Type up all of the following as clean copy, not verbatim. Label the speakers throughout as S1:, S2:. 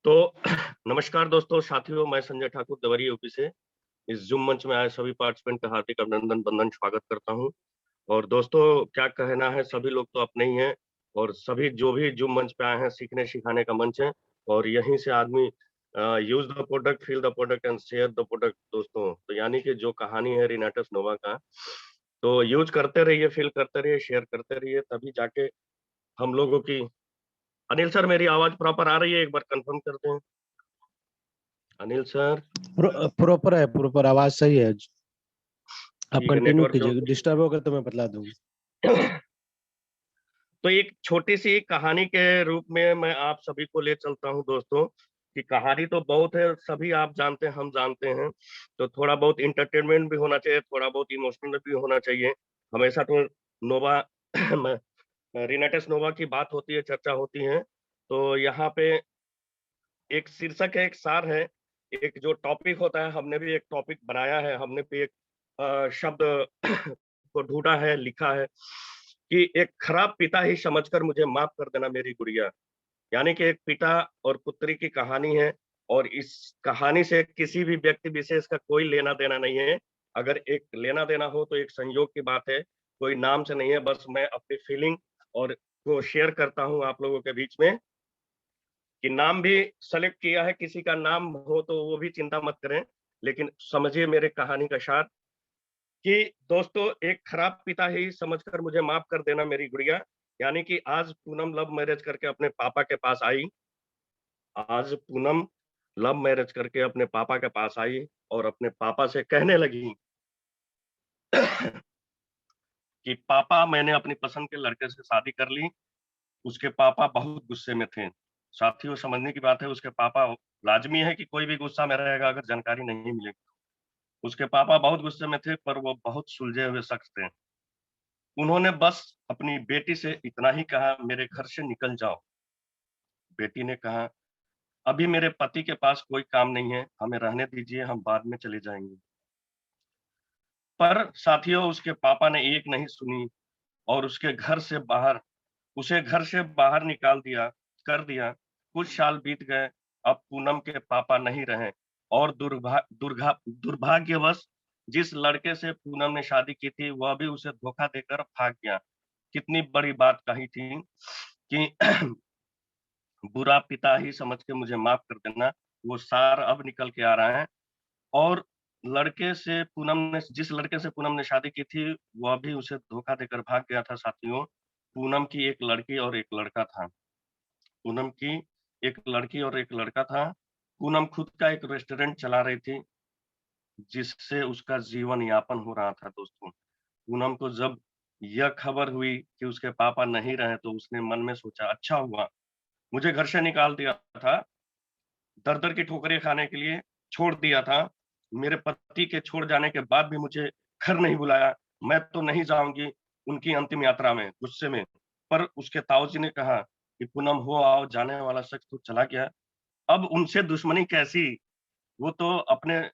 S1: तो नमस्कार दोस्तों, साथियों, मैं संजय ठाकुर देवरी यूपी से इस जूम मंच में आए सभी पार्टिसिपेंट का हार्दिक अभिनंदन, वंदन, स्वागत करता हूं। और दोस्तों, क्या कहना है, सभी लोग तो अपने ही हैं और सभी जो भी जूम मंच पे आए हैं, सीखने सिखाने का मंच है और यहीं से आदमी use the product, feel the product and share the product. दोस्तों, तो यानी कि जो कहानी है रिनाटस नोवा का, तो यूज करते रहिए, फील करते रहिए, शेयर करते रहिए, तभी जाके हम लोगों की। अनिल सर, मेरी आवाज प्रॉपर आ रही है? एक बार कंफर्म करते हैं। अनिल सर।
S2: प्रॉपर आवाज सही है। आप
S1: ठीक है,
S2: कंटिन्यू
S1: नेटवर्क
S2: कीजिए, डिस्टर्ब होगा तो मैं बतला दूंगा।
S1: तो एक छोटी सी कहानी के रूप में मैं आप सभी को ले चलता हूं दोस्तों। कि कहानी तो बहुत है, सभी आप जानते हैं, हम जानते हैं। तो थोड़ा बहुत इंटरटेनमेंट भी होना चाहिए, थोड़ा बहुत इमोशनल भी होना चाहिए। हमेशा तो नोवा रिनेटस नोवा की बात होती है, चर्चा होती है। तो यहाँ पे एक शीर्षक है, एक सार है, एक जो टॉपिक होता है, हमने भी एक टॉपिक बनाया है, हमने भी एक शब्द को ढूंढा है, लिखा है कि एक खराब पिता ही समझकर मुझे माफ कर देना मेरी गुड़िया। यानी कि एक पिता और पुत्री की कहानी है और इस कहानी से किसी भी व्यक्ति विशेष का कोई लेना देना नहीं है। अगर एक लेना देना हो तो एक संयोग की बात है, कोई नाम से नहीं है। बस मैं अपनी फीलिंग और को शेयर करता हूँ आप लोगों के बीच में। कि नाम भी सेलेक्ट किया है, किसी का नाम हो तो वो भी चिंता मत करें, लेकिन समझिए मेरे कहानी का सार। कि दोस्तों, एक खराब पिता ही समझकर मुझे माफ कर देना मेरी गुड़िया। यानी कि आज पूनम लव मैरिज करके अपने पापा के पास आई। आज पूनम लव मैरिज करके अपने पापा के पास आई और अपने पापा से कहने लगी कि पापा, मैंने अपनी पसंद के लड़के से शादी कर ली। उसके पापा बहुत गुस्से में थे। साथियों, समझने की बात है, उसके पापा, लाजमी है कि कोई भी गुस्सा में रहेगा अगर जानकारी नहीं मिलेगी। उसके पापा बहुत गुस्से में थे, पर वो बहुत सुलझे हुए शख्स थे। उन्होंने बस अपनी बेटी से इतना ही कहा, मेरे घर से निकल जाओ। बेटी ने कहा, अभी मेरे पति के पास कोई काम नहीं है, हमें रहने दीजिए, हम बाद में चले जाएंगे। पर साथियों, उसके पापा ने एक नहीं सुनी और उसे घर से बाहर निकाल दिया, कर दिया। कुछ साल बीत गए। अब पूनम के पापा नहीं रहे और दुर्भाग्यवश जिस लड़के से पूनम ने शादी की थी, वह भी उसे धोखा देकर भाग गया। कितनी बड़ी बात कही थी कि बुरा पिता ही समझ के मुझे माफ कर देना, वो सार अब निकल के आ रहा है। और जिस लड़के से पूनम ने शादी की थी, वह भी उसे धोखा देकर भाग गया था। साथियों, पूनम की एक लड़की और एक लड़का था। पूनम की एक लड़की और एक लड़का था। पूनम खुद का एक रेस्टोरेंट चला रही थी, जिससे उसका जीवन यापन हो रहा था। दोस्तों, पूनम को जब यह खबर हुई कि उसके पापा नहीं रहे, तो उसने मन में सोचा, अच्छा हुआ मुझे घर से निकाल दिया था, दर दर की ठोकरें खाने के लिए छोड़ दिया था। मेरे पति के छोड़ जाने के बाद भी मुझे घर नहीं बुलाया। मैं तो नहीं जाऊंगी उनकी अंतिम यात्रा में, गुस्से में। पर उसके ताऊजी ने कहा कि पूनम, हो आओ, जाने वाला शख्स तो चला गया, अब उनसे दुश्मनी कैसी? वो तो अपने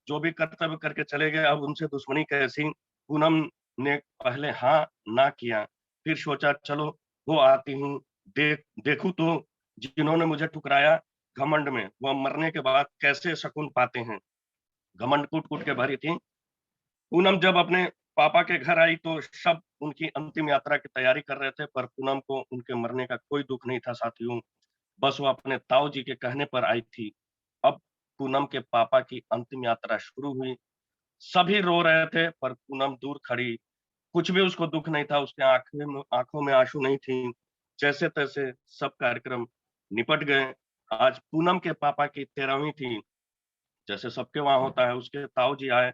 S1: जो भी कर्तव्य करके चले गए, अब उनसे दुश्मनी कैसी? पूनम ने पहले हाँ ना किया, फिर सोचा, चलो वो आती हूँ, देखूं तो जिन्होंने मुझे ठुकराया घमंड में, वह मरने के बाद कैसे सुकून पाते हैं। घमंड कूट कूट के भरी थी। पूनम जब अपने पापा के घर आई तो सब उनकी अंतिम यात्रा की तैयारी कर रहे थे, पर पूनम को उनके मरने का कोई दुख नहीं था। साथियों, बस वो अपने ताऊ जी के कहने पर आई थी। अब पूनम के पापा की अंतिम यात्रा शुरू हुई। सभी रो रहे थे, पर पूनम दूर खड़ी, कुछ भी उसको दुख नहीं था, उसके आंखों में आंसू नहीं थी। जैसे तैसे सब कार्यक्रम निपट गए। आज पूनम के पापा की 13वीं थी। जैसे सबके वहां होता है, उसके ताऊ जी आए,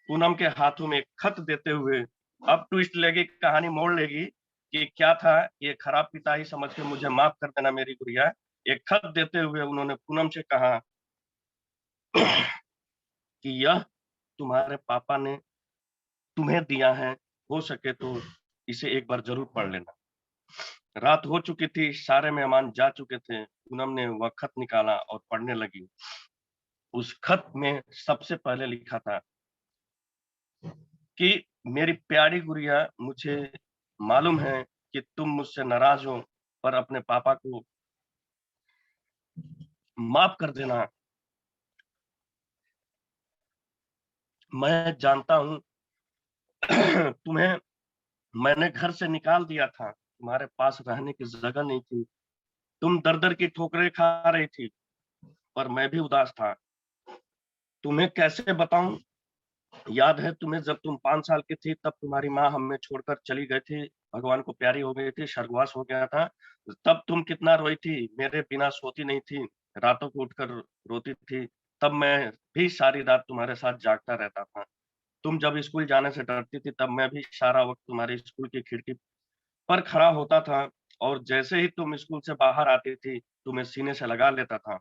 S1: पूनम के हाथों में एक खत देते हुए, अब ट्विस्ट लेगी, कहानी मोड़ लेगी कि क्या था। ये खराब पिता ही समझ के मुझे माफ कर देना मेरी गुड़िया। एक खत देते हुए उन्होंने पूनम से कहा कि यह तुम्हारे पापा ने तुम्हें दिया है, हो सके तो इसे एक बार जरूर पढ़ लेना। रात हो चुकी थी, सारे मेहमान जा चुके थे। पूनम ने वह खत निकाला और पढ़ने लगी। उस खत में सबसे पहले लिखा था कि मेरी प्यारी गुड़िया, मुझे मालूम है कि तुम मुझसे नाराज हो, पर अपने पापा को माफ कर देना। मैं जानता हूँ तुम्हें मैंने घर से निकाल दिया था, तुम्हारे पास रहने की जगह नहीं थी। तुम दर-दर की ठोकरें खा रही थी, पर मैं भी उदास था। तुम्हें कैसे बताऊँ? याद है तुम्हें जब तुम 5 साल की थी तब तुम्हारी माँ हमें छोड़कर चली गई थी, भगवान को प्यारी हो गई थी, स्वर्गवास हो गया था। तब तुम कितना रोई थी, मेरे बिना सोती नहीं थी, रातों को उठकर रोती थी। तब मैं भी सारी रात तुम्हारे साथ जागता रहता था। तुम जब स्कूल जाने से डरती थी तब मैं भी सारा वक़्त तुम्हारी स्कूल की खिड़की पर खड़ा होता था और जैसे ही तुम स्कूल से बाहर आती थी, तुम्हें सीने से लगा लेता था।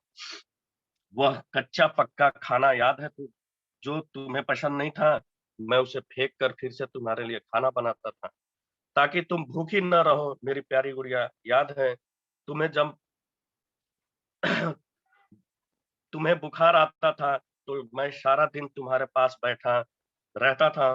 S1: वह कच्चा-पक्का खाना याद है जो तुम्हें पसंद नहीं था, मैं उसे फेंक कर फिर से तुम्हारे लिए खाना बनाता था, ताकि तुम भूखी न रहो मेरी प्यारी गुड़िया। याद है तुम्हें जब तुम्हें बुखार आता था, तो मैं सारा दिन तुम्हारे पास बैठा रहता था,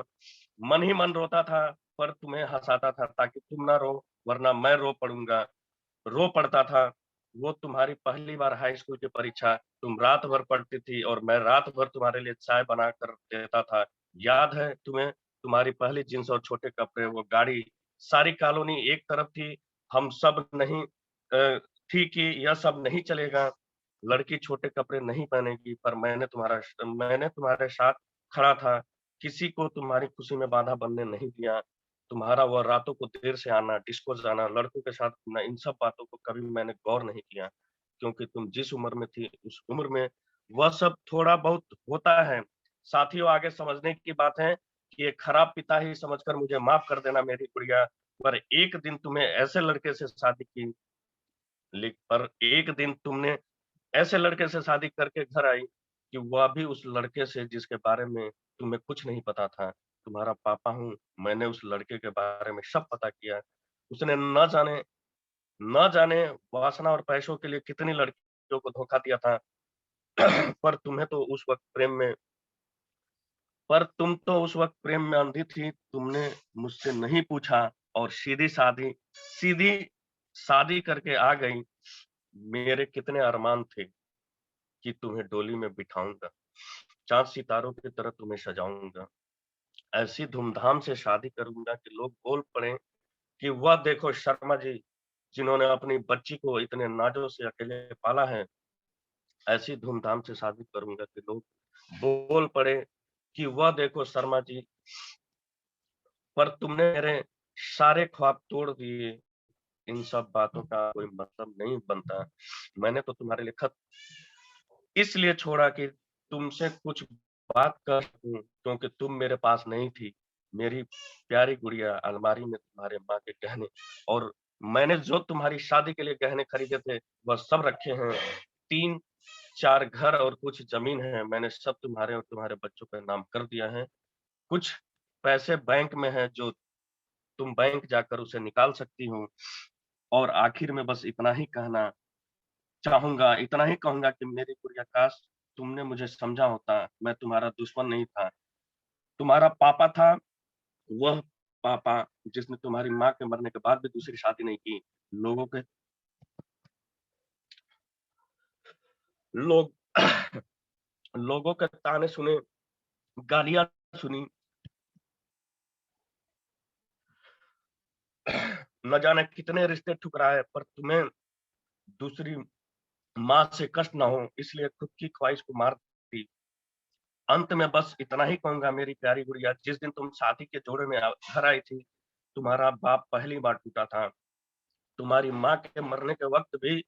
S1: मन ही मन रोता था, पर तुम्हें हँसाता था ताकि तुम ना रो, वरना मैं रो पड़ता था। वो तुम्हारी पहली बार हाई स्कूल की परीक्षा, तुम रात भर पढ़ती थी और मैं रात भर तुम्हारे लिए चाय बना कर देता था। याद है तुम्हें तुम्हारी पहली जीन्स और छोटे कपड़े, वो गाड़ी, सारी कॉलोनी एक तरफ थी, हम सब नहीं थी कि यह सब नहीं चलेगा, लड़की छोटे कपड़े नहीं पहनेगी, पर मैंने तुम्हारे साथ खड़ा था, किसी को तुम्हारी खुशी में बाधा बनने नहीं दिया। तुम्हारा वह रातों को देर से आना, डिस्को जाना, लड़कों के साथ घूमना, इन सब बातों को कभी मैंने गौर नहीं किया, क्योंकि तुम जिस उम्र में थी, उस उम्र में वह सब थोड़ा बहुत होता है। साथियों, आगे समझने की बात है कि एक खराब पिता ही समझकर मुझे माफ कर देना मेरी गुड़िया, पर एक दिन तुम्हें ऐसे लड़के से शादी की पर एक दिन तुमने ऐसे लड़के से शादी करके घर आई कि वह भी उस लड़के से जिसके बारे में तुम्हें कुछ नहीं पता था। तुम्हारा पापा हूँ, मैंने उस लड़के के बारे में सब पता किया। उसने न जाने वासना और पैसों के लिए कितनी लड़कियों को धोखा दिया था। पर तुम्हें तो उस वक़्त प्रेम में पर तुम तो उस वक़्त प्रेम में अंधी थी, तुमने मुझसे नहीं पूछा और सीधी शादी करके आ गई। मेरे कितने अरमान थे कि तुम्हें डोली में बिठाऊँगा, चाँद-सितारों की तरह तुम्हें सजाऊँगा, ऐसी धूमधाम से शादी करूँगा कि लोग बोल पड़ें कि वह देखो शर्मा जी, जिन्होंने अपनी बच्ची को इतने नाज़ों से अकेले पाला है, ऐसी धूमधाम से शादी करूँगा कि लोग बोल पड़े कि वह देखो शर्मा जी, पर तुमने मेरे सारे ख्वाब तोड़ दिए, इन सब बातों का कोई मतलब नहीं बनता। मैंने तो तुम्हारे लिए खत इसलिए छोड़ा कि तुमसे कुछ बात कर सकूँ, क्योंकि तुम मेरे पास नहीं थी। मेरी प्यारी गुड़िया, अलमारी में तुम्हारे माँ के गहने और मैंने जो तुम्हारी शादी के लिए गहने खरीदे थे, वह सब रखे हैं। 3-4 घर और कुछ ज़मीन है, मैंने सब तुम्हारे और तुम्हारे बच्चों के नाम कर दिया है। कुछ पैसे बैंक में हैं, जो तुम बैंक जाकर उसे निकाल सकती हो और आखिर में बस इतना ही कहूँगा कि मेरी गुड़िया, काश तुमने मुझे समझा होता, मैं तुम्हारा दुश्मन नहीं था। तुम्हारा पापा था वह पापा जिसने तुम्हारी माँ के मरने के बाद भी दूसरी शादी नहीं की। लोगों के लोग लोगों के ताने सुने, गालियाँ सुनी, न जाने कितने रिश्ते ठुकराए, पर तुम्हें दूसरी माँ से कष्ट ना हो इसलिए खुद की ख्वाहिश को मार दी। अंत में बस इतना ही कहूँगा मेरी प्यारी गुड़िया, जिस दिन तुम शादी के जोड़े में घर आई थी, तुम्हारा बाप पहली बार टूटा था। तुम्हारी माँ के मरने के वक़्त भी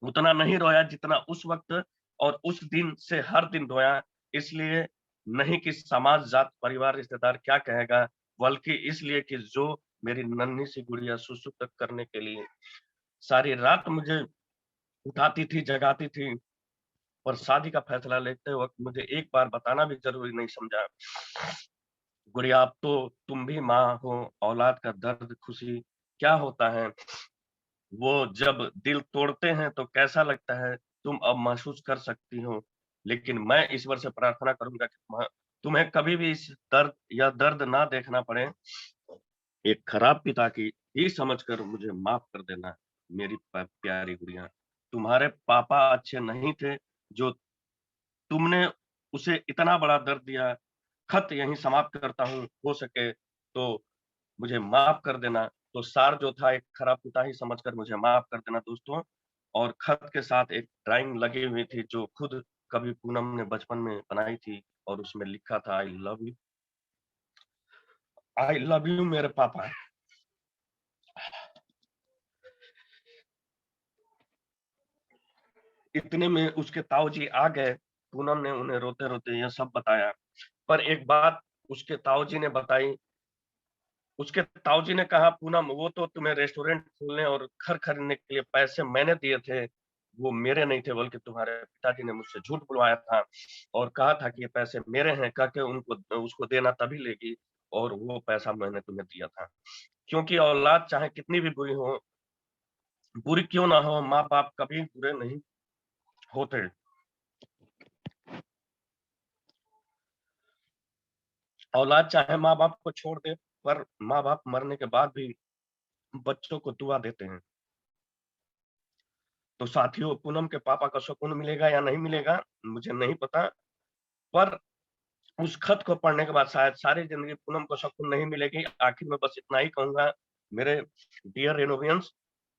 S1: उतना नहीं रोया जितना उस वक़्त और उस दिन से हर दिन रोया, इसलिए नहीं कि समाज, जात, परिवार, रिश्तेदार क्या कहेगा, बल्कि इसलिए कि जो मेरी नन्ही सी गुड़िया सुसु तक करने के लिए सारी रात मुझे उठाती थी, जगाती थी, और शादी का फैसला लेते वक़्त मुझे एक बार बताना भी ज़रूरी नहीं समझा। गुड़िया, अब तो तुम भी माँ हो, औलाद का दर्द, खुशी क्या होता है, वो जब दिल तोड़ते हैं तो कैसा लगता है, तुम अब महसूस कर सकती हो। लेकिन मैं ईश्वर से प्रार्थना करूँगा कि तुम्हें कभी भी इस दर्द ना देखना पड़े। एक खराब पिता की ही समझकर मुझे माफ़ कर देना। मेरी प्यारी गुड़िया, तुम्हारे पापा अच्छे नहीं थे, जो तुमने उसे इतना बड़ा दर्द दिया। खत यहीं समाप्त करता हूँ, हो सके तो मुझे माफ कर देना। तो सार जो था, एक खराब पिता ही समझकर मुझे माफ कर देना दोस्तों। और खत के साथ एक ड्राइंग लगी हुई थी, जो खुद कभी पूनम ने बचपन में बनाई थी, और उसमें लिखा था, I love you, I love you मेरे पापा। इतने में उसके ताऊजी आ गए। पूनम ने उन्हें रोते रोते यह सब बताया। पर एक बात उसके ताऊजी ने बताई। उसके ताऊजी ने कहा, पूनम, वो तो तुम्हें रेस्टोरेंट खोलने और घर खरीदने के लिए पैसे मैंने दिए थे, वो मेरे नहीं थे, बल्कि तुम्हारे पिताजी ने मुझसे झूठ बुलवाया था और कहा था कि ये पैसे मेरे हैं, कह के उनको उसको देना तभी लेगी, और वो पैसा मैंने तुम्हें दिया था। क्योंकि औलाद चाहे कितनी भी बुरी क्यों ना हो, माँ बाप कभी बुरे नहीं होते। औलाद चाहे माँ बाप को छोड़ दे, पर माँ बाप मरने के बाद भी बच्चों को दुआ देते हैं। तो साथियों, पूनम के पापा का सुकून मिलेगा या नहीं मिलेगा, मुझे नहीं पता। पर उस खत को पढ़ने के बाद शायद सारी जिंदगी पूनम को सुकून नहीं मिलेगी। आखिर में बस इतना ही कहूंगा, मेरे डियर रेनोवियंस,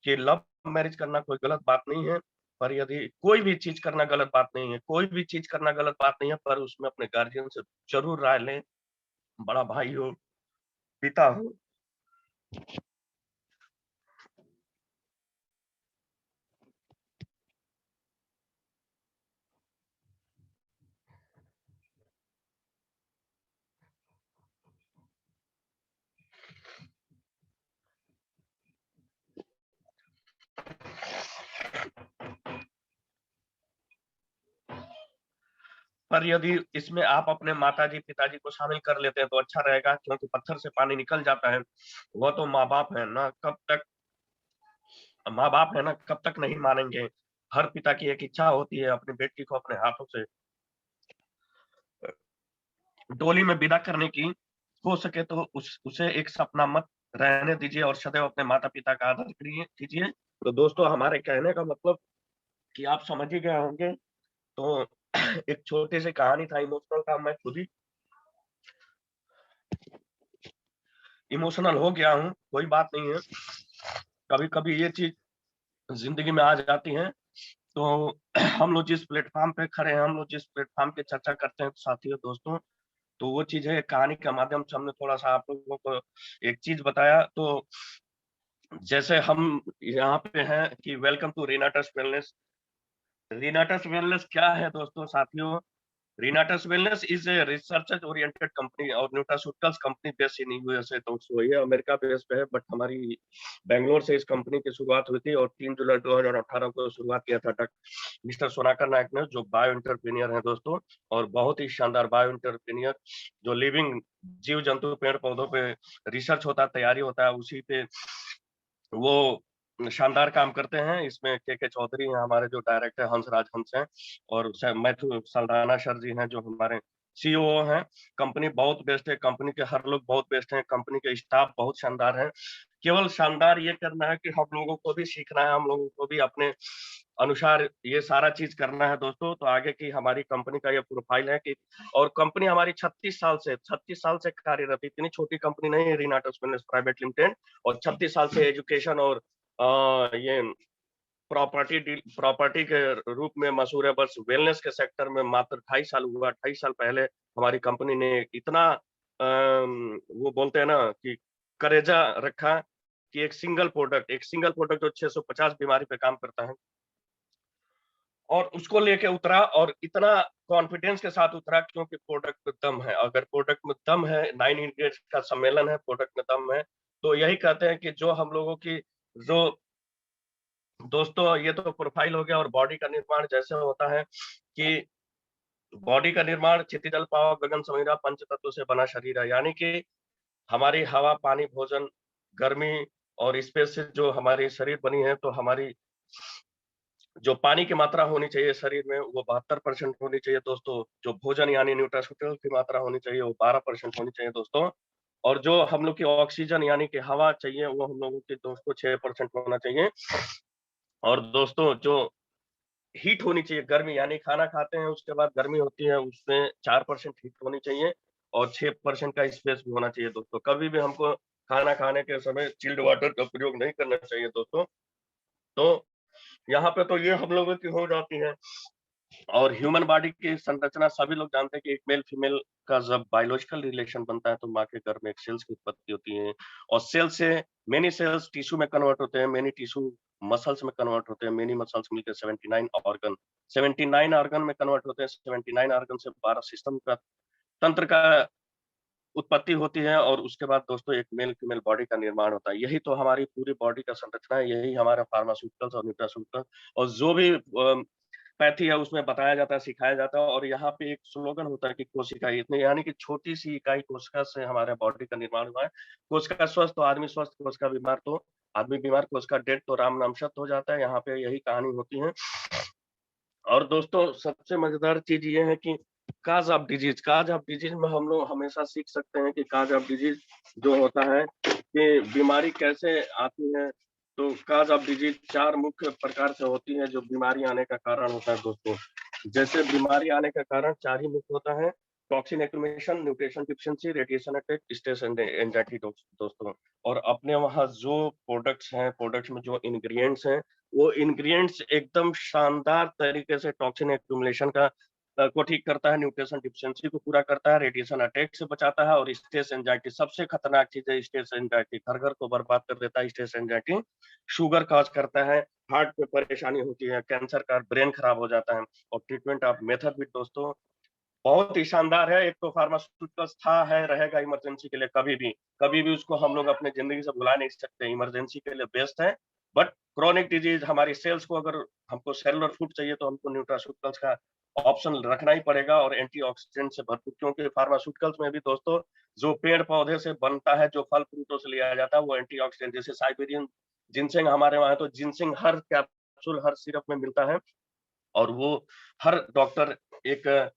S1: कि लव मैरिज करना कोई गलत बात नहीं है। पर यदि कोई भी चीज करना गलत बात नहीं है, कोई भी चीज करना गलत बात नहीं है, पर उसमें अपने गार्जियन से जरूर राय लें। बड़ा भाई हो, पिता हो। पर यदि इसमें आप अपने माताजी पिताजी को शामिल कर लेते हैं तो अच्छा रहेगा, क्योंकि पत्थर से पानी निकल जाता है। वह तो माँ बाप है ना, माँ बाप है ना, कब तक नहीं मानेंगे। हर पिता की एक इच्छा होती है अपनी बेटी को अपने हाथों से डोली में विदा करने की। हो सके तो उसे एक सपना मत रहने दीजिए, और सदैव अपने माता पिता का आदर कीजिए। तो दोस्तों, हमारे कहने का मतलब कि आप समझ ही गए होंगे। तो एक छोटी सी कहानी था, इमोशनल था, मैं खुद ही इमोशनल हो गया हूँ। कोई बात नहीं है, कभी कभी ये चीज जिंदगी में आ जाती है। तो हम लोग जिस प्लेटफॉर्म पे खड़े हैं, हम लोग जिस प्लेटफॉर्म पे चर्चा करते हैं साथियों दोस्तों, तो वो चीज है, कहानी के माध्यम से हमने थोड़ा सा आप लोगों को एक चीज बताया। तो जैसे हम यहाँ पे हैं कि वेलकम टू रीनाटस वेलनेस। रीनाटस वेलनेस क्या है दोस्तों साथियों? Renatus Wellness is a research-oriented company और nutraceuticals company based in USA. तो ये अमेरिका बेस्ड है, बट हमारी बेंगलोर से इस कंपनी की शुरुआत हुई थी, और 3 जुलाई 2018 को शुरुआत किया था मिस्टर सोनाकर नायक ने, जो बायो एंटरप्रेन्योर हैं दोस्तों, और बहुत ही शानदार बायो एंटरप्रेन्योर, जो लिविंग जीव जंतु पेड़ पौधों पे रिसर्च होता है, तैयारी होता है, उसी पे वो शानदार काम करते हैं। इसमें के चौधरी हैं हमारे, जो डायरेक्टर हंसराज हंस हैं, और मैथ्यू सल्दाना सर जी हैं, जो हमारे सीईओ हैं। कंपनी बहुत बेस्ट है, कंपनी के हर लोग बहुत बेस्ट हैं, कंपनी के स्टाफ बहुत शानदार है। केवल शानदार ये करना है कि हम लोगों को भी सीखना है, हम लोगों को भी अपने अनुसार ये सारा चीज करना है दोस्तों। तो आगे की हमारी कंपनी का ये प्रोफाइल है कि, और कंपनी हमारी 36 साल से कार्यरत है। इतनी छोटी कंपनी नहीं है रीनाटस वेलनेस प्राइवेट लिमिटेड, और 36 साल से एजुकेशन और ये प्रॉपर्टी के रूप में मशहूर है। बस वेलनेस के सेक्टर में मात्र 2.5 साल हुआ। 2.5 साल पहले हमारी कंपनी ने इतना वो बोलते हैं ना कि करेजा रखा, कि एक सिंगल प्रोडक्ट जो 650 बीमारी पे काम करता है, और उसको लेके उतरा, और इतना कॉन्फिडेंस के साथ उतरा, क्योंकि प्रोडक्ट में दम है। अगर प्रोडक्ट में दम है, 9 इंग्रेडिएंट्स का सम्मेलन है, प्रोडक्ट में दम है, तो यही कहते हैं कि जो हम लोगों की जो दोस्तों, ये तो प्रोफाइल हो गया। और बॉडी का निर्माण जैसे होता है कि बॉडी का निर्माण क्षिति जल पाव गगन समीरा पंच तत्व से बना शरीर है। यानी कि हमारी हवा पानी भोजन गर्मी और स्पेस से जो हमारी शरीर बनी है, तो हमारी जो पानी की मात्रा होनी चाहिए शरीर में, वो 72% होनी चाहिए दोस्तों। जो भोजन यानी न्यूट्रास्यूटिकल की मात्रा होनी चाहिए, वो 12% होनी चाहिए दोस्तों। और जो हम लोग की ऑक्सीजन यानी कि हवा चाहिए वो हम लोगों की दोस्तों 6% होना चाहिए। और दोस्तों जो हीट होनी चाहिए, गर्मी यानी खाना खाते हैं उसके बाद गर्मी होती है, उसमें 4% हीट होनी चाहिए और 6% का स्पेस भी होना चाहिए दोस्तों। कभी भी हमको खाना खाने के समय चिल्ड वाटर का प्रयोग नहीं करना चाहिए दोस्तों। तो यहाँ पे तो ये हम लोगों की हो जाती है। और ह्यूमन बॉडी की संरचना सभी लोग जानते हैं कि एक मेल फीमेल का जब बायोलॉजिकल रिलेशन बनता है तो माँ के गर्भ में एक सेल्स की उत्पत्ति होती है और सेल से मेनी सेल्स टिश्यू में कन्वर्ट होते हैं, मेनी टिश्यू मसल्स में कन्वर्ट होते हैं, मेनी मसल्स मिलकर 79 ऑर्गन में कन्वर्ट होते हैं। 79 ऑर्गन से 12 सिस्टम का तंत्र का उत्पत्ति होती है और उसके बाद दोस्तों एक मेल फीमेल बॉडी का निर्माण होता है। यही तो हमारी पूरी बॉडी का संरचना है, यही हमारा फार्मास्यूटिकल्स और न्यूट्रास्यूटिकल्स और जो भी पैथी है उसमें बताया जाता है, सिखाया जाता है। और यहाँ पे एक स्लोगन होता है कि कोशिका इतनी यानी कि छोटी सी इकाई कोशिका से हमारे बॉडी का निर्माण हुआ है। कोशिका स्वस्थ तो आदमी स्वस्थ, कोशिका बीमार तो आदमी बीमार, कोशिका डेड तो राम नाम सत्य हो जाता है। यहाँ पे यही कहानी होती है। और दोस्तों सबसे मजेदार चीज ये है कि काज ऑफ डिजीज में हम लोग हमेशा सीख सकते हैं कि काज ऑफ डिजीज जो होता है कि बीमारी कैसे आती है। तो काज ऑफ डिजीज 4 मुख्य प्रकार से होती है जो बीमारी आने का कारण होता है दोस्तों। जैसे बीमारी आने का कारण 4 ही मुख्य होता है, toxin accumulation, nutrition deficiency, radiation attack, stress and anxiety दोस्तों। और अपने वहाँ जो प्रोडक्ट्स हैं, प्रोडक्ट्स में जो इंग्रेडिएंट्स हैं वो इंग्रेडिएंट्स एकदम शानदार तरीके से टॉक्सिन एक्यूमुलेशन को ठीक करता है, न्यूट्रिशन डिफिशिएंसी को पूरा करता है, रेडिएशन अटैक से बचाता है और स्ट्रेस एंजाइटी सबसे खतरनाक चीज है स्ट्रेस एंजाइटी, घर-घर को बर्बाद कर देता है स्ट्रेस एंजाइटी। शुगर कॉज़ करता है, हार्ट में परेशानी होती है, कैंसर का, ब्रेन खराब हो जाता है। और ट्रीटमेंट ऑफ मेथड भी दोस्तों बहुत ही शानदार है। एक तो फार्मास्यूटिकल्स था, है, रहेगा इमरजेंसी के लिए कभी भी उसको हम लोग अपने ज़िंदगी से भुला नहीं सकते। इमरजेंसी के लिए बेस्ट है, बट क्रोनिक डिजीज़ हमारी सेल्स को अगर हमको सेलुलर फूड चाहिए तो हमको न्यूट्रास्यूटिकल्स का ऑप्शन रखना ही पड़ेगा और एंटीऑक्सीडेंट से भरपूर, क्योंकि फार्मास्यूटिकल्स में भी दोस्तों जो पेड़-पौधे से बनता है, जो फल-फ्रूटों से लिया जाता है, वो एंटीऑक्सीडेंट जैसे साइबेरियन जिनसेंग हमारे वहाँ है तो जिनसेंग हर कैप्सूल, हर सिरप में मिलता है। और वो हर डॉक्टर एक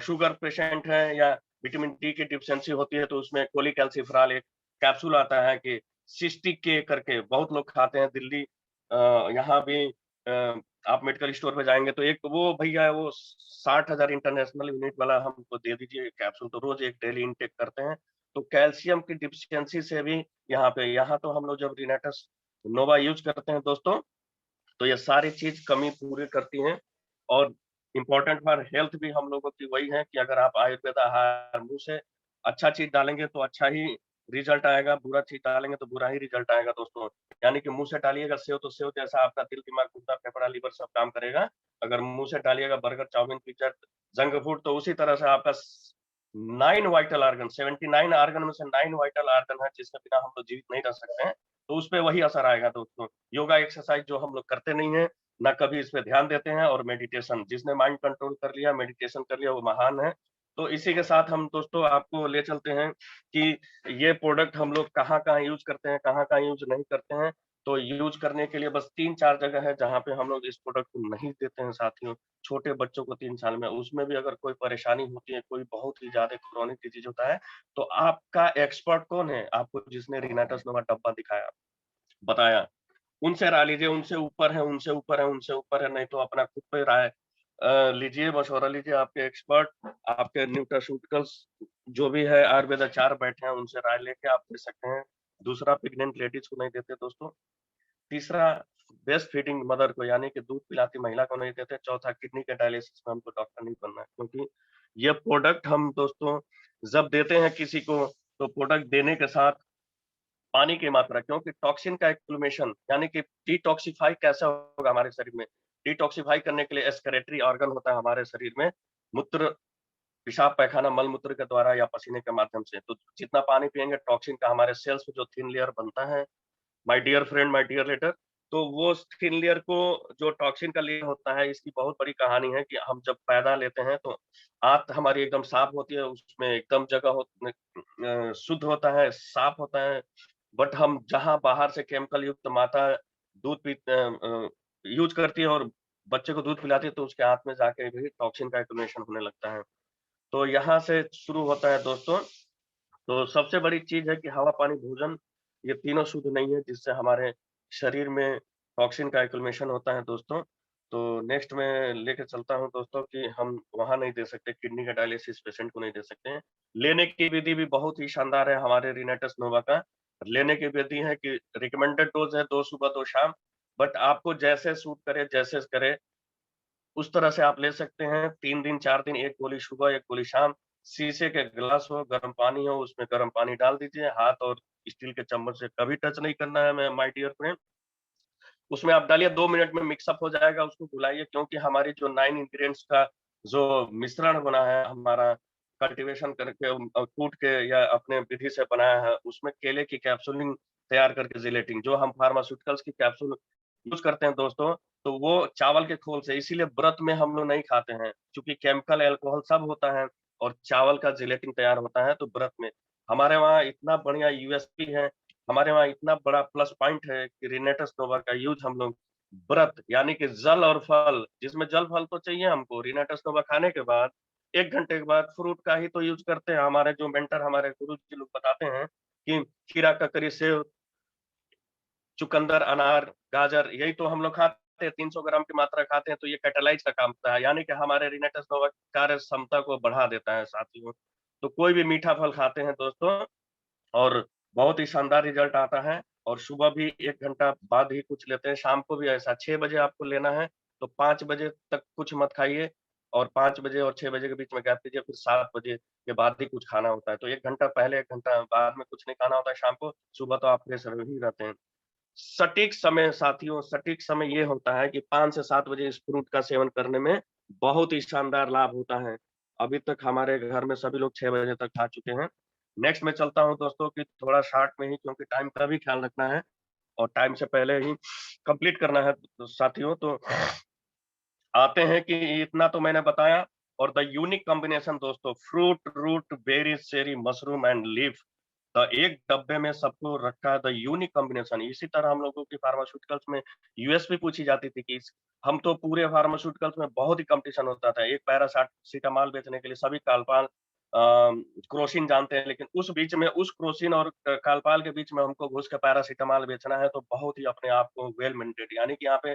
S1: शुगर पेशेंट है या विटामिन डी की डिफिशिएंसी होती है तो उसमें कोलिकैल्सिफेरॉल एक कैप्सूल आता है कि सिस्टिक के करके बहुत लोग खाते हैं दिल्ली। यहाँ भी आप मेडिकल स्टोर पे जाएँगे तो एक वो भैया है वो 60,000 इंटरनेशनल यूनिट वाला हमको दे दीजिए कैप्सूल, तो रोज़ एक डेली इनटेक करते हैं। तो कैल्शियम की डिफिशिएंसी से भी यहाँ तो हम लोग जब रिनेटस नोवा यूज़ करते हैं दोस्तों तो ये सारी चीज़ कमी पूरी करती हैं। और इम्पोर्टेंट फॉर हेल्थ भी हम लोगों की वही है कि अगर आप आयुर्वेद आहार मुँह से अच्छा चीज़ डालेंगे तो अच्छा ही रिज़ल्ट आएगा, बुरा चीज़ डालेंगे तो बुरा ही रिज़ल्ट आएगा दोस्तों। यानी कि मुँह से डालिएगा सेव तो सेव जैसा आपका दिल, दिमाग, गुर्दा, फेफड़ा, लीवर सब काम करेगा। अगर मुँह से डालिएगा burger, chowmein, pizza, junk food तो उसी तरह से आपका 9 वाइटल ऑर्गन 79 ऑर्गन में से 9 वाइटल ऑर्गन है जिसके बिना हम लोग जीवित नहीं रह सकते हैं। तो उसपे वही असर आएगा दोस्तों। योगा एक्सरसाइज जो हम लोग करते नहीं हैं, ना कभी इस पे ध्यान देते हैं और मेडिटेशन जिसने माइंड कंट्रोल कर लिया, मेडिटेशन कर लिया वो महान है। तो इसी के साथ हम दोस्तों आपको ले चलते हैं कि ये प्रोडक्ट हम लोग कहाँ-कहाँ यूज़ करते हैं, कहाँ-कहाँ यूज़ नहीं करते हैं। तो यूज़ करने के लिए बस 3-4 जगह है जहाँ पे हम लोग इस प्रोडक्ट को नहीं देते हैं साथियों। छोटे बच्चों को 3 साल में, उसमें भी अगर कोई परेशानी होती है, कोई बहुत ही ज़्यादा क्रोनिक डिजीज़ होता है, तो आपका एक्सपर्ट कौन है? आपको जिसने रिनाटस नोवा डब्बा दिखाया बताया, उनसे राय लीजिए, उनसे ऊपर है, उनसे ऊपर है, उनसे ऊपर है, नहीं तो अपना खुद पे राय लीजिए, मशवरा लीजिए, आपके एक्सपर्ट, आपके न्यूट्रास्यूटिकल्स जो भी है आयुर्वेदाचार्य बैठे हैं, उनसे राय लेके आप दे सकते हैं। दूसरा प्रेग्नेंट लेडीज़ को नहीं देते दोस्तों। तीसरा ब्रेस्ट फीडिंग मदर को यानी कि दूध पिलाती महिला को नहीं देते। चौथा किडनी के डायलिसिस में हमको डॉक्टर नहीं बनना है, क्योंकि ये प्रोडक्ट हम दोस्तों जब देते हैं किसी को, तो प्रोडक्ट देने के साथ पानी की मात्रा, क्योंकि टॉक्सिन का एक्युमुलेशन यानी कि डिटॉक्सिफाई कैसे होगा हमारे शरीर में? डिटॉक्सिफाई करने के लिए एक्सक्रीटरी ऑर्गन होता है हमारे शरीर में, मूत्र, पेशाब, पैखाना, मल-मूत्र के द्वारा या पसीने के माध्यम से। तो जितना पानी पिएँगे टॉक्सिन का हमारे सेल्स में जो थिन लेयर बनता है, my dear friend, my dear letter, तो वो थिन लेयर को जो टॉक्सिन का लेयर होता है, इसकी बहुत बड़ी कहानी है कि हम जब पैदा लेते हैं तो आंत हमारी एकदम साफ होती है, उसमें एकदम जगह शुद्ध होता है, साफ होता है। बट हम जहाँ बाहर से केमिकल युक्त माता दूध यूज़ करती है और बच्चे को दूध पिलाती है तो उसके आंत में जाके भी टॉक्सिन का एक्युमुलेशन होने लगता है। तो यहाँ से शुरू होता है दोस्तों तो सबसे बड़ी चीज़ है कि हवा, पानी, भोजन ये तीनों शुद्ध नहीं है, जिससे हमारे शरीर में टॉक्सिन का एक्युमुलेशन होता है दोस्तों। तो नेक्स्ट मैं लेके चलता हूँ दोस्तों कि हम वहाँ नहीं दे सकते, किडनी का डायलिसिस पेशेंट को नहीं दे सकते हैं। लेने की विधि भी बहुत ही शानदार है हमारे रिनेटस नोवा का। लेने की विधि है कि रिकमेंडेड डोज़ है 2 सुबह 2 शाम, बट आपको जैसे सूट करे, जैसे करे उस तरह से आप ले सकते हैं। 3 दिन, 4 दिन, 1 गोली सुबह, 1 गोली शाम। शीशे के ग्लास हो, गर्म पानी हो, उसमें गर्म पानी डाल दीजिए। हाथ और स्टील के चम्मच से कभी टच नहीं करना है माय डियर फ्रेंड। उसमें आप डालिए 2 मिनट में मिक्स अप हो जाएगा, उसको घुलाइए क्योंकि हमारी जो 9 इंग्रीडिएंट्स का जो मिश्रण बना है हमारा कल्टीवेशन करके कूट के या अपने विधि से बनाया है, उसमें केले की कैप्सूलिंग तैयार करके जिलेटिन जो हम फार्मास्यूटिकल्स की कैप्सूल यूज़ करते हैं दोस्तों, तो वो चावल के खोल से इसीलिए व्रत में हम लोग नहीं खाते हैं, चूँकि केमिकल, अल्कोहल सब होता है और चावल का जिलेटिन तैयार होता है, तो व्रत में हमारे वहाँ इतना बढ़िया यूएसपी है, हमारे वहाँ इतना बड़ा प्लस पॉइंट है कि रिनेटस नोवा का यूज़ हम लोग व्रत यानी कि जल और फल, जिसमें जल फल तो चाहिए हमको, रिनेटस नोवा खाने के बाद 1 घंटे के बाद फ्रूट का ही तो यूज़ करते हैं। हमारे जो मेंटर हमारे गुरुजी लोग बताते हैं कि खीरा, ककड़ी, सेब, चुकंदर, अनार, गाजर यही तो हम लोग खाते हैं, 300 ग्राम की मात्रा खाते हैं, तो ये कैटालाइज़ का काम करता है, यानी कि हमारे रिनेटस नोवा कार्य क्षमता को बढ़ा देता है साथियों। तो कोई भी मीठा फल खाते हैं दोस्तों और बहुत ही शानदार रिज़ल्ट आता है और सुबह भी 1 घंटा बाद ही कुछ लेते हैं, शाम को भी ऐसा 6 बजे आपको लेना है, तो 5 बजे तक कुछ मत खाइए और 5 बजे और 6 बजे के बीच में गैप दीजिए, फिर 7 बजे के बाद ही कुछ खाना होता है। तो 1 घंटा पहले, 1 घंटा बाद में कुछ नहीं खाना होता है शाम को, सुबह तो आप फ्रेश रह ही रहते हैं। सटीक समय साथियों, सटीक समय ये होता है कि 5 से 7 बजे इस फ्रूट का सेवन करने में बहुत ही शानदार लाभ होता है। अभी तक हमारे घर में सभी लोग 6 बजे तक खा चुके हैं। नेक्स्ट मैं चलता हूँ दोस्तों कि थोड़ा शॉर्ट में ही क्योंकि टाइम का भी ख्याल रखना है और टाइम से पहले ही कंप्लीट करना है तो साथियों। तो आते हैं कि इतना तो मैंने बताया और द यूनिक कॉम्बिनेशन दोस्तों fruit, root, berries, cherry, mushroom and leaf the एक डब्बे में सबको रखा है द यूनिक कॉम्बिनेशन। इसी तरह हम लोगों की फार्मास्यूटिकल्स में यूएसपी पूछी जाती थी कि हम तो पूरे फार्मास्यूटिकल्स में बहुत ही कॉम्पिटिशन होता था। एक पैरासिटामॉल बेचने के लिए सभी कालपाल क्रोसिन जानते हैं, लेकिन उस बीच में उस क्रोसिन और कालपाल के बीच में हमको घुस के पैरासिटामॉल बेचना है, तो बहुत ही अपने आप को वेल मेंटेड यानी कि यहाँ पे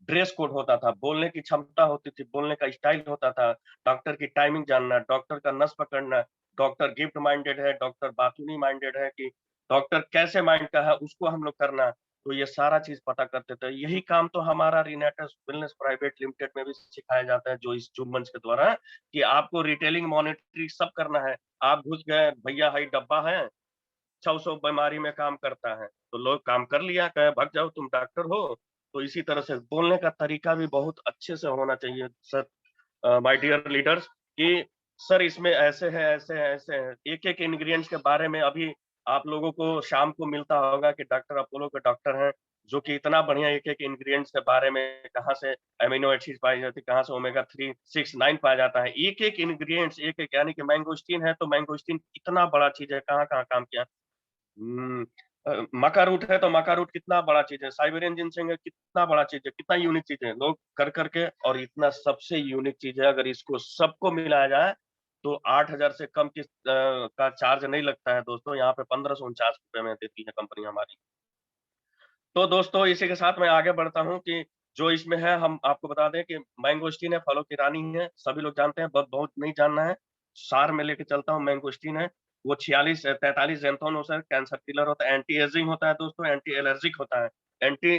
S1: ड्रेस कोड होता था, बोलने की क्षमता होती थी, बोलने का स्टाइल होता था, डॉक्टर की टाइमिंग जानना, डॉक्टर का नस पकड़ना, डॉक्टर गिफ्ट माइंडेड है, डॉक्टर बातूनी माइंडेड है कि डॉक्टर कैसे माइंड का है, उसको हम लोग करना। तो ये सारा चीज़ पता करते थे। यही काम तो हमारा रिनेटस वेलनेस प्राइवेट लिमिटेड में भी सिखाया जाता है, जो इस जुम मंच के द्वारा कि आपको रिटेलिंग, मॉनिटरिंग सब करना है। आप घुस गए, भैया हई डब्बा है, 600 बीमारी में काम करता है, तो लोग काम कर लिया, कहे भाग जाओ तुम डॉक्टर हो। तो इसी तरह से बोलने का तरीका भी बहुत अच्छे से होना चाहिए सर माय डियर लीडर्स कि सर इसमें ऐसे है, ऐसे है, ऐसे है। एक-एक इंग्रीडिएंट्स के बारे में अभी आप लोगों को शाम को मिलता होगा कि डॉक्टर अपोलो के डॉक्टर हैं, जो कि इतना बढ़िया एक-एक इंग्रीडिएंट्स के बारे में कहाँ से अमीनो एसिड्स पाई जाती है, कहाँ से ओमेगा 3, 6, 9 पाया जाता है। एक-एक इंग्रीडिएंट्स एक-एक यानी कि मैंगोस्टीन है, तो मैंगोस्टीन कितना बड़ा चीज़ है, कहाँ-कहाँ काम किया। हुँ। मक्का रूट है तो मक्का रूट कितना बड़ा चीज़ है, साइबेरियन जिनसेंग है कितना बड़ा चीज़ है, कितना यूनिक चीज़ है। लोग कर के और इतना सबसे यूनिक चीज़ है अगर इसको सबको मिलाया जाए तो 8,000 से कम का चार्ज नहीं लगता है दोस्तों, यहाँ पे ₹1549 में देती है कंपनी हमारी। तो दोस्तों इसी के साथ मैं आगे बढ़ता हूँ कि जो इसमें है हम आपको बता दें कि मैंगोस्टीन है, फलों की रानी है, सभी लोग जानते हैं, बहुत नहीं जानना है। सार में लेके चलता हूँ मैंगोस्टीन है, वो 43 ज़ैंथोन होता है, कैंसर किलर होता है, एंटी एजिंग होता है दोस्तों, एंटी एलर्जिक होता है, एंटी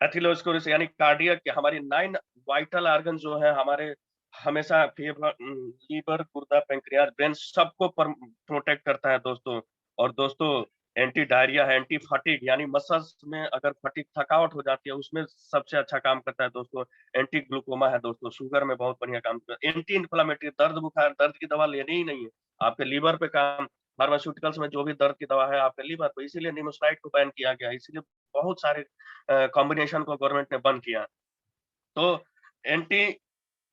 S1: एथिलोस्क्लेरोसिस यानी कार्डियक हमारी 9 वाइटल ऑर्गन जो है हमारे हमेशा लीवर, गुर्दा, पैंक्रियाज़, ब्रेन सबको प्रोटेक्ट करता है दोस्तों। और दोस्तों एंटी डायरिया है, एंटी फटीग यानी मसल्स में अगर फटीग थकावट हो जाती है उसमें सबसे अच्छा काम करता है दोस्तों। एंटी ग्लूकोमा है दोस्तों, शुगर में बहुत बढ़िया काम करता है। एंटी इन्फ्लेमेटरी दर्द बुखार, दर्द की दवा लेनी ही नहीं है, आपके लीवर पे काम फार्मास्यूटिकल्स में जो भी दर्द की दवा है आपके लीवर पे इसीलिए निमोसाइड को बैन किया गया है, इसीलिए बहुत सारे कॉम्बिनेशन को गवर्नमेंट ने बंद किया। तो एंटी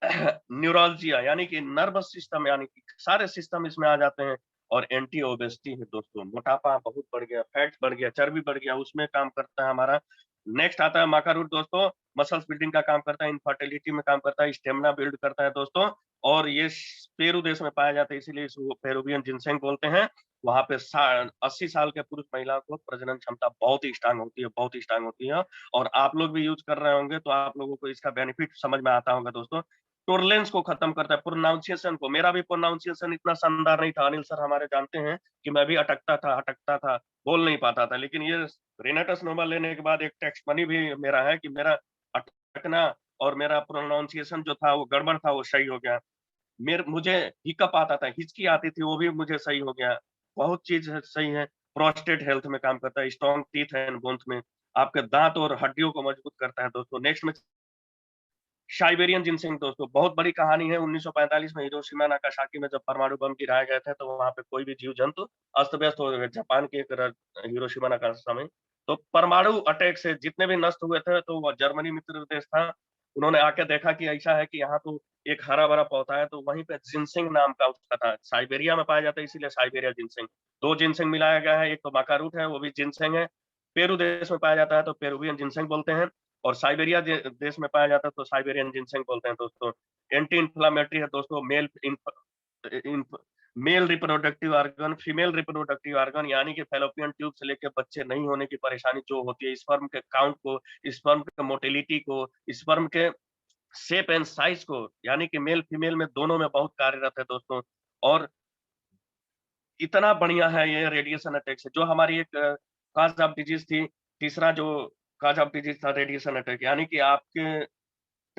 S1: न्यूरोलजिया यानी कि नर्वस सिस्टम यानी कि सारे सिस्टम इसमें आ जाते हैं और एंटी ओबेसिटी है दोस्तों, मोटापा बहुत बढ़ गया, फैट बढ़ गया, चर्बी बढ़ गया, उसमें काम करता है हमारा। नेक्स्ट आता है माका रूट दोस्तों, मसल्स बिल्डिंग का काम करता है, इनफर्टिलिटी में काम करता है, स्टेमिना बिल्ड करता है दोस्तों और ये पेरू देश में पाया जाता है इसीलिए इसको पेरुवियन जिनसेंग बोलते हैं। वहाँ पे 80 साल के पुरुष महिला को प्रजनन क्षमता बहुत ही स्ट्रांग होती है, बहुत ही स्ट्रांग होती है। और आप लोग भी यूज़ कर रहे होंगे तो आप लोगों को इसका बेनिफिट समझ में आता होगा दोस्तों। टुर्लेंस को खत्म करता है, प्रोनाउंसिएशन को। मेरा भी प्रोनाउंसिएशन इतना शानदार नहीं था, अनिल सर हमारे जानते हैं कि मैं भी अटकता था, बोल नहीं पाता था। लेकिन ये रेनाटस नोवा लेने के बाद एक टेक्स्ट मनी भी मेरा है कि मेरा अटकना और मेरा प्रोनाउंसिएशन जो था वो गड़बड़ था, वो सही हो गया। मुझे हिकअप आता था, हिचकी आती थी, वो भी मुझे सही हो गया। बहुत चीज़ है सही है। प्रोस्टेट हेल्थ में काम करता है, स्ट्रॉन्ग टीथ एंड बोन्स में, आपके दाँत और हड्डियों को मजबूत करता है दोस्तों। नेक्स्ट में साइबेरियन जिनसेंग दोस्तों, बहुत बड़ी कहानी है। 1945 में हिरोशिमा नागासाकी में जब परमाणु बम गिराए गए थे, तो वहाँ पे कोई भी जीव-जंतु अस्त-व्यस्त हो गए। जापान के एक हिरोशिमा नागासाकी में। तो परमाणु अटैक से जितने भी नष्ट हुए थे, तो वो जर्मनी मित्र देश था। उन्होंने आके देखा कि ऐसा है कि यहाँ तो एक हरा-भरा पौधा है, तो वहीं पे जिनसेंग नाम का उसका था। साइबेरिया में पाया जाता है, इसीलिए साइबेरिया जिनसेंग। 2 जिनसेंग मिलाया गया है, एक तो माका रूट है, वो भी जिनसेंग है। पेरू देश में पाया जाता है, तो पेरुवियन जिनसेंग बोलते हैं। और साइबेरिया देश में पाया जाता है तो साइबेरियन जिनसेंग बोलते हैं दोस्तों। एंटी इन्फ्लेमेटरी है दोस्तों। Male reproductive organ, female reproductive organ, यानी कि फैलोपियन ट्यूब से लेकर बच्चे नहीं होने की परेशानी जो होती है, स्पर्म के काउंट को, स्पर्म के मोटिलिटी को, स्पर्म के शेप एंड साइज को, यानी कि मेल फीमेल में दोनों में बहुत कार्यरत है दोस्तों। और इतना बढ़िया है ये रेडिएशन अटैक से। जो हमारी एक कॉज़ ऑफ डिजीज़ थी, तीसरा जो कॉज़ ऑफ डिजीज़ था रेडिएशन अटैक, यानी कि आपके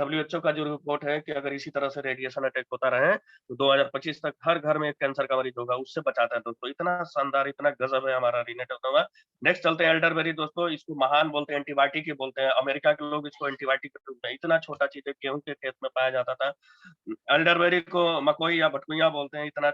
S1: डब्ल्यूएचओ का जो रिपोर्ट है कि अगर इसी तरह से रेडिएशन अटैक होता रहे, तो 2025 तक हर घर में एक कैंसर का मरीज होगा, उससे बचाता है दोस्तों। इतना शानदार, इतना गज़ब है हमारा रेनेटो नोवा। नेक्स्ट चलते हैं एल्डरबेरी दोस्तों, इसको महान बोलते हैं, एंटीबायोटिक ही बोलते हैं। अमेरिका के लोग इसको एंटीबायोटिक के रूप में, इतना छोटा चीज़ है, गेहूँ के खेत में पाया जाता था। एल्डरबेरी को मकोई या भटकुइया बोलते हैं, इतना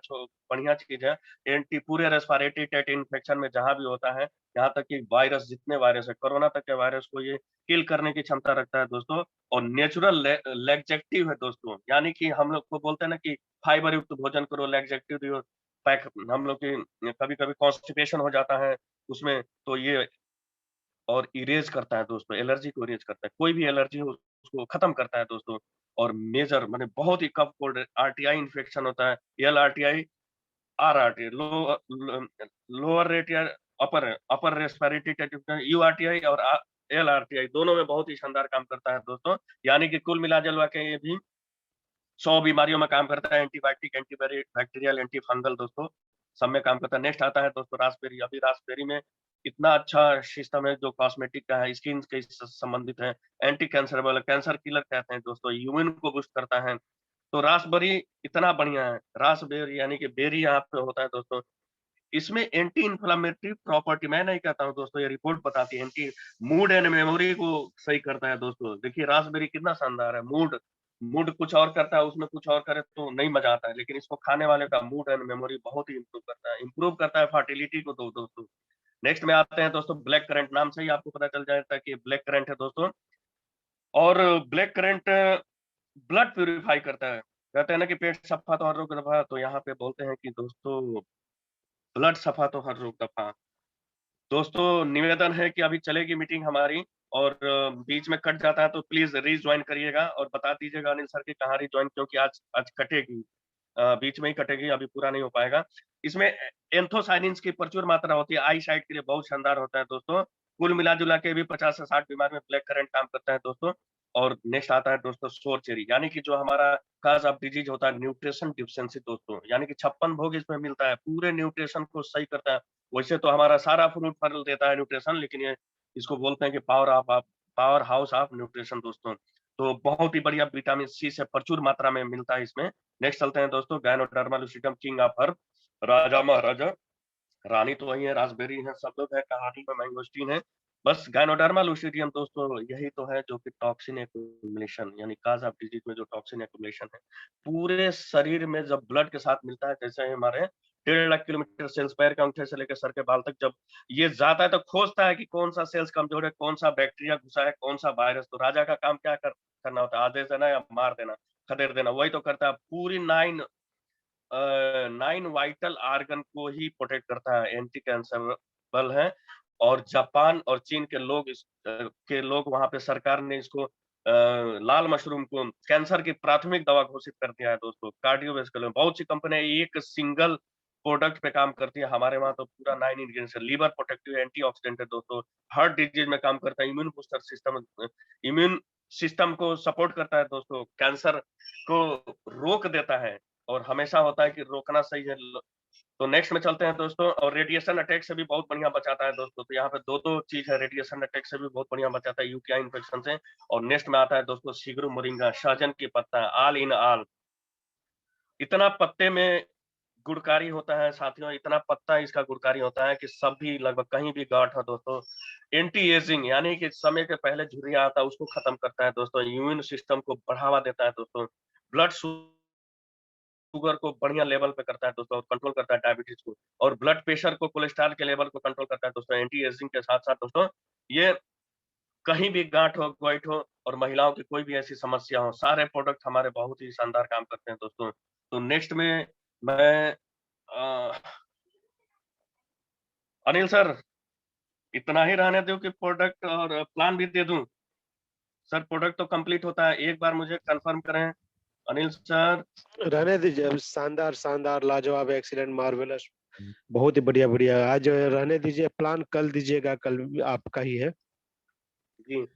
S1: बढ़िया चीज़ है। एंटी पूरे रेस्पिरेटरी ट्रैक्ट इन्फेक्शन में जहाँ भी होता है, यहाँ तक कि वायरस, जितने वायरस है, कोरोना तक के वायरस को ये किल करने की क्षमता रखता है दोस्तों। और नेचुरल लैक्सेटिव है दोस्तों, यानी कि हम लोग को बोलते हैं ना कि फाइबर युक्त भोजन करो, लैक्सेटिव दियो। पैक हम लोग की कभी-कभी कॉन्स्टिपेशन हो जाता है उसमें, तो ये और इरेज़ करता है दोस्तों, एलर्जी को इरेज़ करता है। कोई भी एलर्जी हो उसको खत्म करता है दोस्तों। और मेजर माने बहुत ही कफ कोल्ड आरटीआई इन्फेक्शन होता है, एलआरटीआई, आरआरटीआई, लोअर रेट या अपर अपर रेस्पिरेटरी ट्रैक्ट, यूआरटीआई और एलआरटीआई दोनों में बहुत ही शानदार काम करता है दोस्तों। यानी कि कुल मिला-जुला के ये भी 100 बीमारियों में काम करता है। एंटीबायोटिक, बैक्टीरियल, एंटी फंगल दोस्तों, सब में काम करता है। नेक्स्ट आता है दोस्तों रास्पबेरी। अभी रास्पबेरी में इतना अच्छा सिस्टम है जो कॉस्मेटिक का है, स्किन के स संबंधित है, एंटी कैंसरेबल, कैंसर किलर कहते हैं दोस्तों, इम्यून को बूस्ट करता है। तो रास्पबेरी इतना बढ़िया है। रास्पबेरी यानी कि बेरी यहाँ पे होता है दोस्तों। इसमें एंटी इन्फ्लेमेटरी प्रॉपर्टी, मैं नहीं कहता हूँ दोस्तों, ये रिपोर्ट बताती है। एंटी मूड एंड मेमोरी को सही करता है दोस्तों। देखिए रास्पबेरी कितना शानदार है। मूड मूड कुछ और करता है, उसमें कुछ और करे तो नहीं मजा आता है, लेकिन इसको खाने वाले का मूड एंड मेमोरी बहुत ही इम्प्रूव करता है फर्टिलिटी को तो दोस्तों। नेक्स्ट में आते हैं दोस्तों ब्लैक करंट। नाम से ही आपको पता चल जाता है कि ब्लैक करंट है दोस्तों। और ब्लैक करंट ब्लड प्यूरिफाई करता है। कहते हैं ना कि पेट सफा तो हर रोग दफा, तो यहाँ पे बोलते हैं कि दोस्तों ब्लड सफा तो हर रोग दफा। दोस्तों निवेदन है कि अभी चलेगी मीटिंग हमारी, और बीच में कट जाता है तो प्लीज़ रीजॉइन करिएगा और बता दीजिएगा अनिल सर कि कहाँ रीजॉइन, क्योंकि आज आज कटेगी। बीच में ही कटेगी, अभी पूरा नहीं हो पाएगा। इसमें एंथोसायनिन्स की प्रचुर मात्रा होती है, आई साइट के लिए बहुत शानदार होता है दोस्तों। कुल मिला-जुला के भी 50 से 60 बीमारी में ब्लैक करंट काम करता है दोस्तों। और नेक्स्ट आता है दोस्तों सोर चेरी, यानी कि जो हमारा काज़ ऑफ डिजीज़ होता है न्यूट्रिशन डिफिशिएंसी दोस्तों, यानी कि 56 भोग इसमें मिलता है, पूरे न्यूट्रिशन को सही करता है। वैसे तो हमारा सारा फ्रूट फल देता है न्यूट्रिशन, लेकिन ये इसको बोलते हैं कि पावर हाउस ऑफ न्यूट्रिशन दोस्तों। तो बहुत ही बढ़िया विटामिन सी से प्रचुर मात्रा में मिलता है इसमें। नेक्स्ट चलते हैं दोस्तों गायनोडर्मा लूसिडम, किंग ऑफ हर्ब, राजा महाराजा। रानी तो वही है, रास्पबेरी है, सब लोग हैं, कहानी में मैंगोस्टीन है। बस गायनोडर्मा लूसिडियम दोस्तों यही तो है जो कि टॉक्सिन एक्युमुलेशन, यानी काज़ ऑफ डिजीज़ में जो टॉक्सिन एक्युमुलेशन है, पूरे शरीर में जब ब्लड के साथ मिलता है, जैसे हमारे 1.5 लाख किलोमीटर सेल्स, पैर के अंगूठे से लेकर सर के बाल तक जब ये जाता है तो खोजता है कि कौन-सा सेल्स कमज़ोर है, कौन-सा बैक्टीरिया घुसा है, कौन-सा वायरस। तो राजा का काम क्या करना होता है? आदेश देना या मार देना, खदेड़ देना, वही तो करता है। पूरी 9 वाइटल ऑर्गन को ही प्रोटेक्ट करता है, एंटी कैंसरेबल है। और जापान और चीन के लोग के लोग वहाँ पे सरकार ने इसको लाल मशरूम को कैंसर की प्राथमिक दवा घोषित कर दिया है दोस्तों। कार्डियोवैस्कुलर बहुत सी कंपनियाँ एक सिंगल प्रोडक्ट पे काम करती है। हमारे वहाँ तो पूरा 9 इंग्रेडिएंट्स है। लीवर प्रोटेक्टिव एंटीऑक्सीडेंट है दोस्तों, हार्ट डिजीज में काम करता है, immune booster system, immune system को सपोर्ट करता है दोस्तों, कैंसर को रोक देता है और हमेशा होता है कि रोकना सही है। तो नेक्स्ट में चलते हैं दोस्तों, और रेडिएशन अटैक से भी बहुत बढ़िया बचाता है दोस्तों। तो यहाँ पे दो चीज है, रेडिएशन अटैक से भी बहुत बढ़िया बचाता है, यूटीआई इन्फेक्शन से। और नेक्स्ट में आता है दोस्तों सीगरू मोरिंगा, सहजन की पत्ता, ऑल इन ऑल। इतना पत्ते में गुणकारी होता है साथियों, इतना पत्ता इसका गुणकारी होता है कि सब भी लगभग कहीं भी गांठ हो दोस्तों, एंटी एजिंग यानी कि समय के पहले झुर्रियां आता है उसको खत्म करता है दोस्तों, इम्यून सिस्टम को बढ़ावा देता है दोस्तों, ब्लड शुगर को बढ़िया लेवल पे करता है दोस्तों, कंट्रोल करता है डायबिटीज को, और ब्लड प्रेशर को, कोलेस्ट्रॉल के लेवल को कंट्रोल करता है दोस्तों। एंटी एजिंग के साथ साथ दोस्तों ये कहीं भी गांठ हो, गोइठ हो और महिलाओं की कोई भी ऐसी समस्या हो, सारे प्रोडक्ट हमारे बहुत ही शानदार काम करते हैं दोस्तों। तो नेक्स्ट में मैं अनिल सर, इतना ही रहने दो कि प्रोडक्ट और प्लान भी दे दूं? सर प्रोडक्ट तो कंप्लीट होता है, एक बार मुझे कंफर्म करें अनिल सर।
S2: रहने दीजिए, अब शानदार शानदार लाजवाब एक्सीलेंट मार्वेलस, बहुत ही बढ़िया बढ़िया। आज रहने दीजिए, प्लान कल दीजिएगा, कल भी आपका ही है।
S1: जी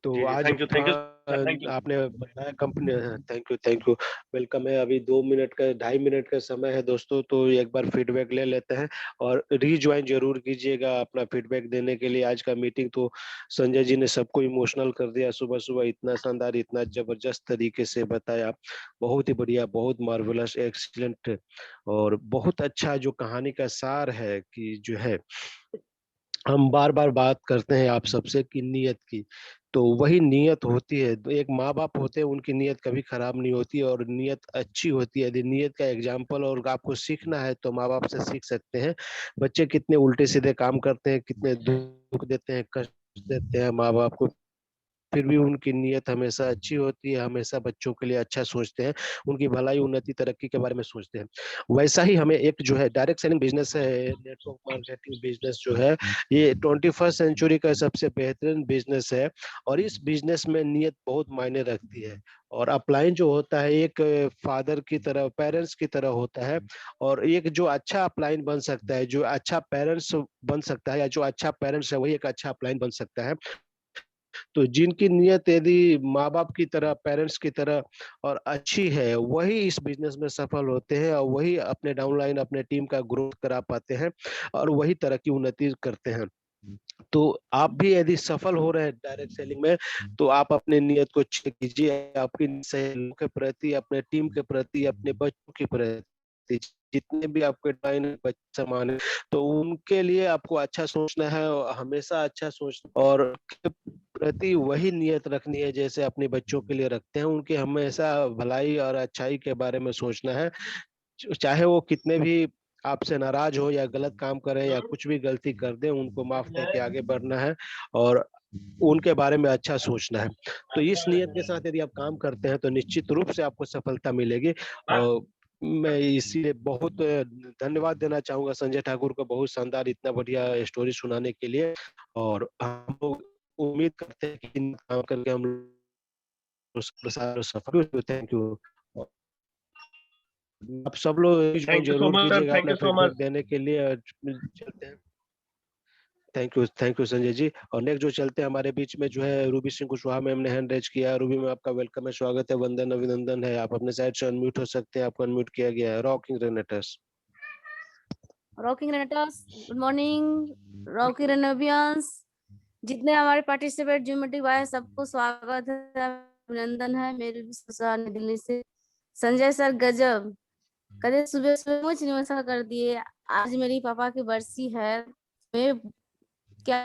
S2: तो
S1: जी जी,
S2: आज
S1: thank you sir, thank you.
S2: आपने बताया कंपनी, थैंक यू वेलकम है। अभी 2 मिनट का 2.5 मिनट का समय है दोस्तों, तो एक बार फीडबैक ले लेते हैं और रीज्वाइन जरूर कीजिएगा अपना फीडबैक देने के लिए। आज का मीटिंग तो संजय जी ने सबको इमोशनल कर दिया, सुबह सुबह इतना शानदार इतना जबरदस्त तरीके से बताया, बहुत ही बढ़िया, बहुत मार्वेलस एक्सीलेंट। और बहुत अच्छा जो कहानी का सार है कि जो है, हम बार बार बात करते हैं आप सबसे कि नीयत की, तो वही नीयत होती है। तो एक माँ बाप होते हैं, उनकी नीयत कभी खराब नहीं होती और नीयत अच्छी होती है। यदि नीयत का एग्जाम्पल और आपको सीखना है तो माँ बाप से सीख सकते हैं। बच्चे कितने उल्टे सीधे काम करते हैं, कितने दुख देते हैं, कष्ट देते हैं माँ बाप को, फिर भी उनकी नीयत हमेशा अच्छी होती है, हमेशा बच्चों के लिए अच्छा सोचते हैं, उनकी भलाई उन्नति तरक्की के बारे में सोचते हैं। वैसा ही हमें एक जो है डायरेक्ट सेलिंग बिजनेस है, नेटवर्क मार्केटिंग बिजनेस जो है, ये 21st सेंचुरी का सबसे बेहतरीन बिजनेस है। और इस बिजनेस में नीयत बहुत मायने रखती है। और अपलाइन जो होता है एक फादर की तरह, पेरेंट्स की तरह होता है। और एक जो अच्छा अपलाइन बन सकता है, जो अच्छा पेरेंट्स बन सकता है, या जो अच्छा पेरेंट्स है वही एक अच्छा अपलाइन बन सकता है। तो जिनकी नीयत यदि माँ बाप की तरह, पेरेंट्स की तरह और अच्छी है, वही इस बिजनेस में सफल होते हैं और वही अपने डाउनलाइन अपने टीम का ग्रोथ करा पाते हैं और वही तरक्की उन्नति करते हैं। तो आप भी यदि सफल हो रहे हैं डायरेक्ट सेलिंग में, तो आप अपने नियत को चेक कीजिए, आपकी सहयोगियों के प्रति, अपने टीम के प्रति, अपने बच्चों के प्रति, जितने भी आपके टाइम बच्चे समान है, तो उनके लिए आपको अच्छा सोचना है और हमेशा अच्छा सोचना, और उनके प्रति वही नियत रखनी है जैसे अपने बच्चों के लिए रखते हैं। उनके हमेशा भलाई और अच्छाई के बारे में सोचना है, चाहे वो कितने भी आपसे नाराज हो या गलत काम करें या कुछ भी गलती कर दें, उनको माफ करके आगे बढ़ना है और उनके बारे में अच्छा सोचना है। तो इस नियत के साथ यदि आप काम करते हैं तो निश्चित रूप से आपको सफलता मिलेगी। और मैं इसीलिए बहुत धन्यवाद देना चाहूंगा संजय ठाकुर को, बहुत शानदार इतना बढ़िया स्टोरी सुनाने के लिए। और हम लोग उम्मीद करते हैं कि इन काम करके हम लोग सफल। Thank you. आप सब लोग ज्वाइन
S1: थैंक यू सो
S2: जरूर
S1: मच सर,
S2: कीजिएगा
S1: थैंक
S2: अपना
S1: यू सो
S2: फीडबैक
S1: मच।
S2: देने के लिए। चलते हैं। Thank you Sanjay ji. और नेक्स्ट जो चलते हैं हमारे बीच में जो है रूबी सिंह कुशवाहा मैम ने हैंड रेज किया। रूबी में आपका वेलकम है, स्वागत है, वंदन अभिनंदन है। आप अपने साइड से अनम्यूट हो सकते हैं, आपको अनम्यूट किया गया है। Rocking Renators.
S3: Rocking Renators, good morning rocking Renovians, जितने हमारे पार्टिसिपेट जूम मीटिंग आए सबको स्वागत है, अभिनंदन है। मेरी नई दिल्ली से संजय सर गजब, कदे सुबह सुबह मुझे नमस्कार कर दिए। आज मेरी पापा की बरसी है, मैं क्या